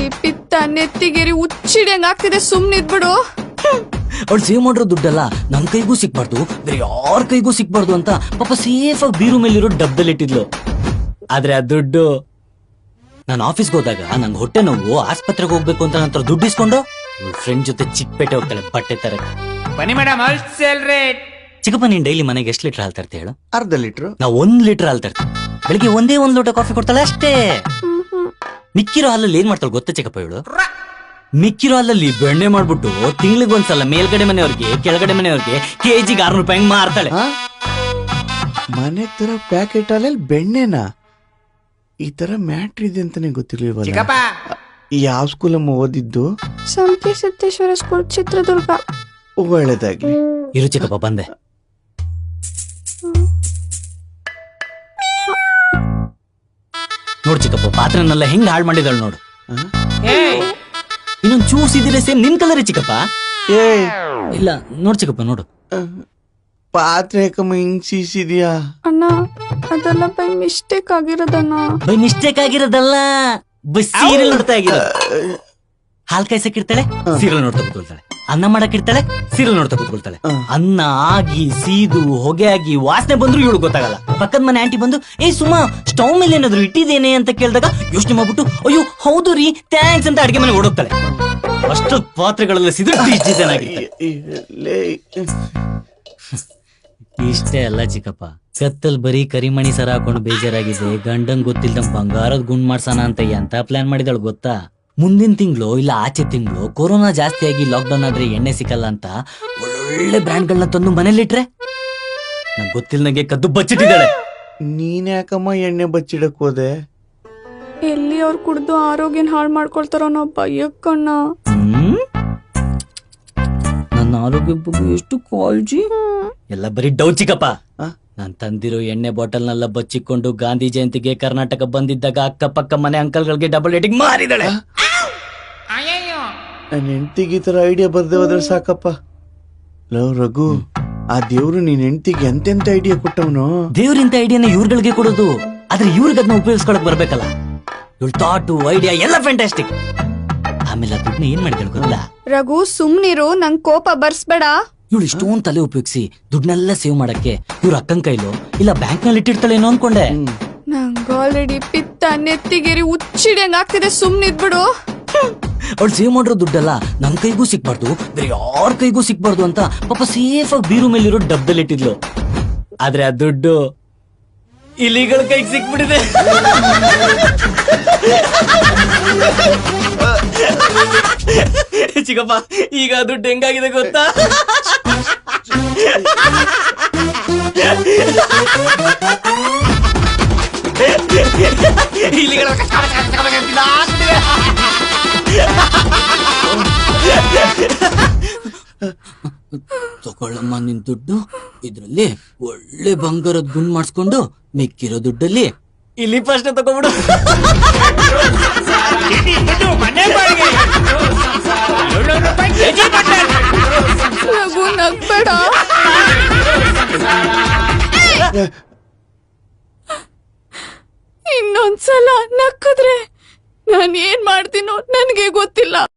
Already ಪಿತ್ತ ನೆತ್ತಿಗೇರಿ ಉಚ್ಚಿಡಿಯಂಗ್ ಆಗ್ತಿದೆ, ಸುಮ್ನಿದ್ಬಿಡು. ಅವ್ಳು ಸೇವ್ ಮಾಡಿರೋ ದುಡ್ಡಲ್ಲ ನನ್ ಕೈಗೂ ಸಿಕ್ಬಾರ್ದು, ಬೇರೆ ಯಾರ ಕೈಗೂ ಸಿಕ್ಬಾರ್ದು ಅಂತ ಪಾಪ ಸೇಫ್ ಆಗಿ ಬೀರು ಮೇಲಿರೋ ಡಬ್ಬದಲ್ಲಿ ಇಟ್ಟಿದ್ಲು. ಆದ್ರೆ ಆ ದುಡ್ಡು ನಾನು ಆಫೀಸ್ಗೆ ಹೋದಾಗ ನಂಗೆ ಹೊಟ್ಟೆ ನೋವು, ಆಸ್ಪತ್ರೆಗೆ ಹೋಗ್ಬೇಕು ಅಂತ ನಂತರ ದುಡ್ಡು ಇಸ್ಕೊಂಡು ಫ್ರೆಂಡ್ ಜೊತೆ ಚಿಕ್ಕಪೇಟೆ ಹೋಗ್ತಾಳೆ ಬಟ್ಟೆ ತರಕ್ಕೆ. ಬನ್ನಿ ಮೇಡಮ್, ಹೋಲ್ಸೇಲ್ ರೇಟ್. ಚಿಕ್ಕಪ್ಪ, ನೀನ್ ಡೈಲಿ ಮನೆಗೆ ಎಷ್ಟು ಲೀಟರ್ ಹಾಲು ತರ್ತೀಯ ಹೇಳು? ಅರ್ಧ ಲೀಟ್ರು. ನಾವು 1 ಲೀಟರ್ ಹಾಲು ತರ್ತೀವಿ. ಬೆಳಿಗ್ಗೆ ಒಂದೇ 1 ಲೋಟ ಕಾಫಿ ಕೊಡ್ತಾಳೆ ಅಷ್ಟೇ. ಮಿಕ್ಕಿರೋ ಹಾಲಲ್ಲಿ ಏನ್ ಮಾಡ್ತಾಳೆ ಗೊತ್ತಾ ಚಿಕ್ಕಪ್ಪ ಇವಳು? ಮಿಕ್ಕಿರೋ ಹಾಲಲ್ಲಿ ಬೆಣ್ಣೆ ಮಾಡ್ಬಿಟ್ಟು ತಿಂಗಳಿಗೆ ಒಂದ್ಸಲ ಮೇಲ್ಗಡೆ ಮನೆಯವ್ರಿಗೆ ಕೆಳಗಡೆ ಮನೆಯವ್ರಿಗೆ ಕೆಜಿಗೆ 600 ರೂಪಾಯಿ ಮಾರ್ತಾಳೆ. ಮನೆ ತರ ಪ್ಯಾಕೆಟ್ ಹಾಲಲ್ಲಿ ಬೆಣ್ಣೆನ? ಈ ತರ ಮ್ಯಾಟ್ರ್ ಇದೆ ಅಂತಾನೆ ಗೊತ್ತಿರ್ಲಿಲ್ವಲ್ಲ. ಚಿಕ್ಕಪ್ಪ, ಯಾವ ಸ್ಕೂಲಮ್ಮ ಓದಿದ್ದು? ಸಂಪಿ ಸಿದ್ದೇಶ್ವರ ಸ್ಕೂಲ್, ಚಿತ್ರದುರ್ಗ. ಒಳ್ಳೇದಾಗ್ಲಿ. ಇರು ಚಿಕ್ಕಪ್ಪ, ಬಂದೆ. ನೋಡ್ ಚಿಕ್ಕಪ್ಪ, ಪಾತ್ರೆನೆಲ್ಲ ಹೆಂಗ್ ಹಾಳು ಮಾಡಿದಾಳು ನೋಡು. ಇನ್ನೊಂದ್ ಚೂಸಿದ್ರೆ ಸೇಮ್ ನಿನ್ ಕಲರೇ ಚಿಕ್ಕಪ್ಪ. ಏ ಇಲ್ಲ ನೋಡ್ ಚಿಕ್ಕಪ್ಪ, ನೋಡು. ಪಾತ್ರೆ ಯಾಕಮ್ಮ ಹಿಂಗ್ ಸೀಸಿದ್ಯಾ? ಅಣ್ಣ, ಅದೆಲ್ಲ ಬೈ ಮಿಸ್ಟೇಕ್ ಆಗಿರೋದಣ್ಣ. ಬೈ ಮಿಸ್ಟೇಕ್ ಆಗಿರೋದಲ್ಲ, ಬೈ ಸೀರಿಯಲ್ ನೋಡ್ತಾ ಆಗಿರೋದು. ಹಾಲ್ ಕಾಯ್ಸಕ್ಕಿರ್ತಾಳೆ, ಸೀರಿಯಲ್ ನೋಡ್ತಾ ಕೂತ್ಕೊಳ್ತಾಳೆ. ಅನ್ನ ಮಾಡಕ್ಕಿರ್ತಾಳೆ, ಸೀರಿಯಲ್ ನೋಡ್ತಾ ಕೂತ್ಕೊಳ್ತಾಳೆ. ಅನ್ನ ಆಗಿ ಸೀದು ಹೊಗೆ ಆಗಿ ವಾಸನೆ ಬಂದ್ರು ಇವಳು ಗೊತ್ತಾಗಲ್ಲ. ಪಕ್ಕದ ಮನೆ ಆಂಟಿ ಬಂದು ಏ ಸುಮಾ ಸ್ಟವ್ ಮೇಲೆ ಏನಾದ್ರು ಇಟ್ಟಿದ್ದೇನೆ ಅಂತ ಕೇಳಿದಾಗ ಯೋಚನೆ ಮಾಡ್ಬಿಟ್ಟು ಅಯ್ಯೋ ಹೌದು ರೀ ಥ್ಯಾಂಕ್ಸ್ ಅಂತ ಅಡಿಗೆ ಮನೆ ಓಡೋಗ್ತಾಳೆ. ಅಷ್ಟು ಪಾತ್ರೆಗಳೆಲ್ಲ ಸಿದ್ರು ಇಷ್ಟೇ ಅಲ್ಲ ಚಿಕ್ಕಪ್ಪ, ಕತ್ತಲ್ ಬರೀ ಕರಿಮಣಿ ಸರ ಹಾಕೊಂಡು ಬೇಜಾರಾಗಿದೆ, ಗಂಡಂಗ್ ಗೊತ್ತಿಲ್ದಂಗ್ ಬಂಗಾರದ ಗುಂಡ್ ಮಾಡ್ಸೋಣ ಅಂತ ಎಂತ ಪ್ಲಾನ್ ಮಾಡಿದಳು ಗೊತ್ತಾ? ಮುಂದಿನ ತಿಂಗಳು ಇಲ್ಲ ಆಚೆ ತಿಂಗಳು ಕೊರೋನಾ ಜಾಸ್ತಿ ಆಗಿ ಲಾಕ್ಡೌನ್ ಆದ್ರೆ ಎಣ್ಣೆ ಸಿಕ್ಕಲ್ಲ ಅಂತ ಒಳ್ಳೊಳ್ಳೆ ಬ್ರ್ಯಾಂಡ್ಗಳನ್ನ ತಂದು ಮನೇಲಿಟ್ರೆ ನಂಗೆ ಗೊತ್ತಿಲ್ಲದಂಗೆ ಕದ್ದು ಬಚ್ಚಿಟ್ಟಿದ್ದಾಳೆ. ನೀನ್ ಯಾಕಮ್ಮ ಎಣ್ಣೆ ಬಚ್ಚಿಡಕ್ ಹೋದೆ? ಎಲ್ಲಿ ಅವ್ರು ಕುಡ್ದು ಆರೋಗ್ಯನ ಹಾಳು ಮಾಡ್ಕೊಳ್ತಾರೋ ಅನ್ನೋ ಭಯಕ್ಕಣ್ಣ. ನನ್ನ ಆರೋಗ್ಯ ಬಗ್ಗೆ ಎಷ್ಟು ಕಾಳಜಿ. ಎಲ್ಲ ಬರೀ ಡೌ ಚಿಕ್ಕಪ್ಪ. ನಾನ್ ತಂದಿರೋ ಎಣ್ಣೆ ಬಾಟಲ್ನೆಲ್ಲ ಬಚ್ಚಿಕೊಂಡು ಗಾಂಧಿ ಜಯಂತಿಗೆ ಕರ್ನಾಟಕ ಬಂದಿದ್ದಾಗ ಅಕ್ಕಪಕ್ಕ ಮನೆ ಅಂಕಲ್ಗಳಿಗೆ ಡಬಲ್ ರೇಟಿಂಗ್ ಮಾರಿದಾಳೆ. ನನ್ನ ಹೆಂಡತಿಗೆ ಈ ತರ ಐಡಿಯಾ ಬರ್ದೇ ಹೋದ್ರೆ ಸಾಕಪ್ಪ. ಲೋ ರಘು, ಆ ದೇವ್ರು ನೀನ್ ಹೆಂಡತಿಗೆ ಎಂತೆಂತ ಐಡಿಯಾ ಕೊಟ್ಟವನು. ದೇವ್ರಿಂತ ಐಡಿಯಾನ ಇವ್ರಗಳಿಗೆ ಕೊಡೋದು, ಆದ್ರೆ ಇವ್ರಿಗೆ ಅದನ್ನ ಉಪಯೋಗಿಸ್ಕೊಳಕ್ ಬರ್ಬೇಕಲ್ಲ. ಇವ್ಳ ಥಾಟು ಐಡಿಯಾ ಎಲ್ಲ ಫ್ಯಾಂಟಾಸ್ಟಿಕ್. ಆಮೇಲೆ ದುಡ್ಡನ್ನ ಏನ್ ಮಾಡಿದಳು ಗೊತ್ತಾ? ರಘು, ಸುಮ್ನಿರು, ನಂಗ್ ಕೋಪ ಬರ್ಸ್ಬೇಡ. ಇವಳು ಇಷ್ಟೊಂದು ತಲೆ ಉಪಯೋಗಿಸಿ ದುಡ್ಡನ್ನೆಲ್ಲ ಸೇವ್ ಮಾಡಕ್ಕೆ ಇವ್ರ ಅಕ್ಕನ್ ಕೈಲೋ ಇಲ್ಲ ಬ್ಯಾಂಕ್ ನಲ್ಲಿ ಇಟ್ಟಿರ್ತಾಳೇನೋ ಅನ್ಕೊಂಡೆ. ನಂಗ್ ಆಲ್ರೆಡಿ ಪಿತ್ತ ನೆತ್ತಿಗೇರಿ ಉಚ್ಚಿಡಿಯಂಗ್ ಆಗ್ತಿದೆ, ಸುಮ್ನಿದ್ಬಿಡು. ಅವಳು ಸೇವ್ ಮಾಡಿರೋ ದುಡ್ಡಲ್ಲ ನನ್ ಕೈಗೂ ಸಿಕ್ಬಾರ್ದು, ಬೇರೆ ಯಾರ ಕೈಗೂ ಸಿಕ್ಬಾರ್ದು ಅಂತ ಪಾಪ ಸೇಫ್ ಆಗಿ ಬೀರು ಮೇಲಿರೋ ಡಬ್ಬದಲ್ಲಿ ಇಟ್ಟಿದ್ಲು. ಆದ್ರೆ ಆ ದುಡ್ಡು ಇಲಿಗಳ ಕೈಗೆ ಸಿಕ್ಬಿಟ್ಟಿದೆ. ಚಿಕ್ಕಪ್ಪ, ಈಗ ಆ ದುಡ್ಡು ಹೆಂಗಾಗಿದೆ ಗೊತ್ತಾ? ಇಲಿಗಳ ತಗೊಳ್ಳಮ್ಮ ನಿನ್ ದುಡ್ಡು, ಇದ್ರಲ್ಲಿ ಒಳ್ಳೆ ಬಂಗಾರದ ಗುಂಡ್ ಮಾಡಿಸ್ಕೊಂಡು ಮಿಕ್ಕಿರೋ ದುಡ್ಡಲ್ಲಿ ಇಲ್ಲಿ ಫಸ್ಟ್ ತಗೊಂಡ್ಬಿಡು. ರಘು, ನಗ್ಬೇಡ. ಇನ್ನೊಂದ್ಸಲ ನಕ್ಕಿದ್ರೆ ನಾನು ಏನ್ ಮಾಡ್ತೀನೋ ನನ್ಗೆ ಗೊತ್ತಿಲ್ಲ.